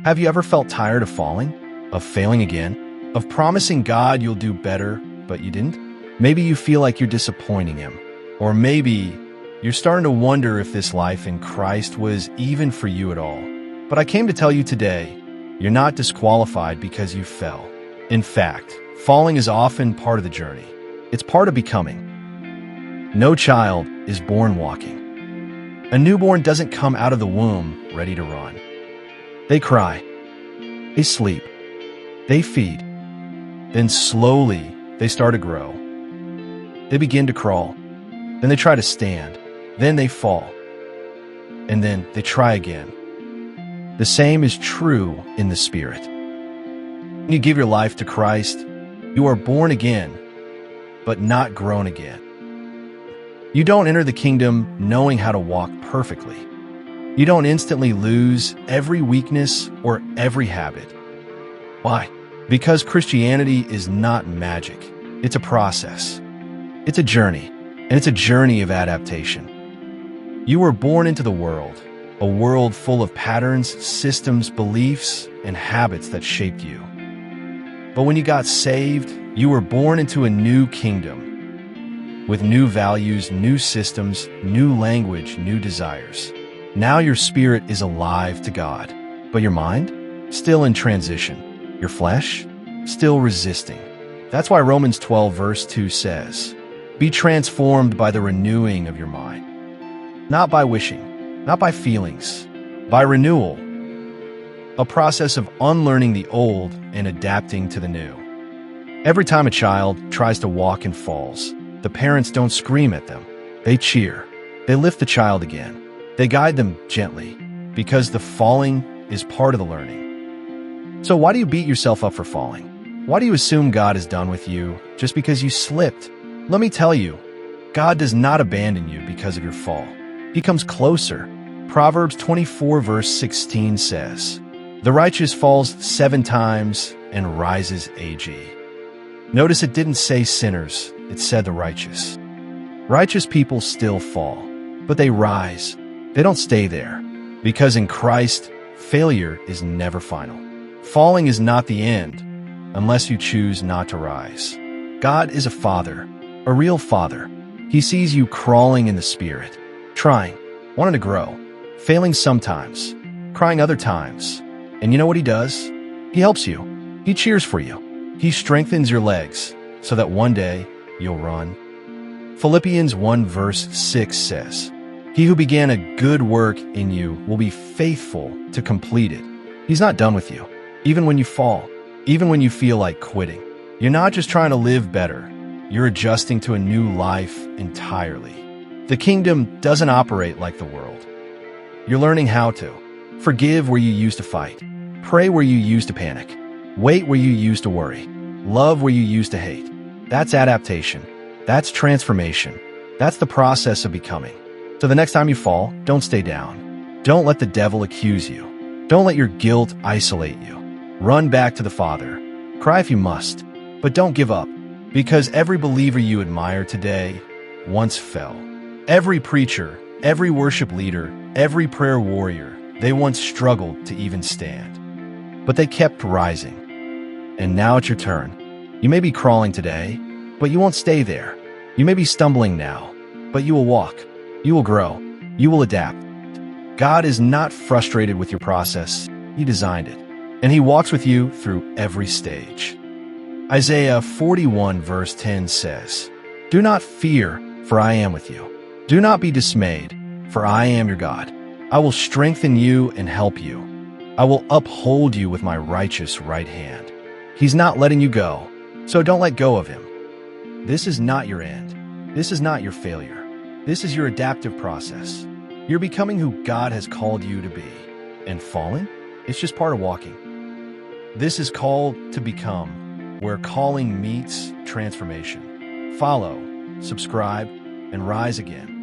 Have you ever felt tired of falling? Of failing again? Of promising God you'll do better, but you didn't? Maybe you feel like you're disappointing Him. Or maybe you're starting to wonder if this life in Christ was even for you at all. But I came to tell you today, you're not disqualified because you fell. In fact, falling is often part of the journey. It's part of becoming. No child is born walking. A newborn doesn't come out of the womb ready to run. They cry. They sleep. They feed. Then slowly, they start to grow. They begin to crawl. Then they try to stand. Then they fall. And then they try again. The same is true in the Spirit. When you give your life to Christ, you are born again, but not grown again. You don't enter the kingdom knowing how to walk perfectly. You don't instantly lose every weakness or every habit. Why? Because Christianity is not magic. It's a process. It's a journey, and it's a journey of adaptation. You were born into the world, a world full of patterns, systems, beliefs, and habits that shaped you. But when you got saved, you were born into a new kingdom, with new values, new systems, new language, new desires. Now your spirit is alive to God, but your mind? Still in transition. Your flesh? Still resisting. That's why Romans 12 verse 2 says, "Be transformed by the renewing of your mind." Not by wishing, not by feelings, by renewal. A process of unlearning the old and adapting to the new. Every time a child tries to walk and falls, the parents don't scream at them. They cheer. They lift the child again. They guide them gently, because the falling is part of the learning. So why do you beat yourself up for falling? Why do you assume God is done with you just because you slipped? Let me tell you, God does not abandon you because of your fall. He comes closer. Proverbs 24 verse 16 says, "The righteous falls 7 times and rises ag." Notice it didn't say sinners, it said the righteous. Righteous people still fall, but they rise. They don't stay there, because in Christ, failure is never final. Falling is not the end, unless you choose not to rise. God is a father, a real father. He sees you crawling in the spirit, trying, wanting to grow, failing sometimes, crying other times. And you know what He does? He helps you. He cheers for you. He strengthens your legs so that one day you'll run. Philippians 1 verse 6 says, "He who began a good work in you will be faithful to complete it." He's not done with you, even when you fall, even when you feel like quitting. You're not just trying to live better. You're adjusting to a new life entirely. The kingdom doesn't operate like the world. You're learning how to forgive where you used to fight, pray where you used to panic, wait where you used to worry, love where you used to hate. That's adaptation. That's transformation. That's the process of becoming. So the next time you fall, don't stay down. Don't let the devil accuse you. Don't let your guilt isolate you. Run back to the Father. Cry if you must, but don't give up, because every believer you admire today once fell. Every preacher, every worship leader, every prayer warrior, they once struggled to even stand. But they kept rising. And now it's your turn. You may be crawling today, but you won't stay there. You may be stumbling now, but you will walk. You will grow. You will adapt. God is not frustrated with your process. He designed it, and He walks with you through every stage. Isaiah 41 verse 10 says, "Do not fear, for I am with you. Do not be dismayed, for I am your God. I will strengthen you and help you. I will uphold you with my righteous right hand." He's not letting you go, so don't let go of Him. This is not your end. This is not your failure. This is your adaptive process. You're becoming who God has called you to be. And falling? It's just part of walking. This is called to become, where calling meets transformation. Follow, subscribe, and rise again.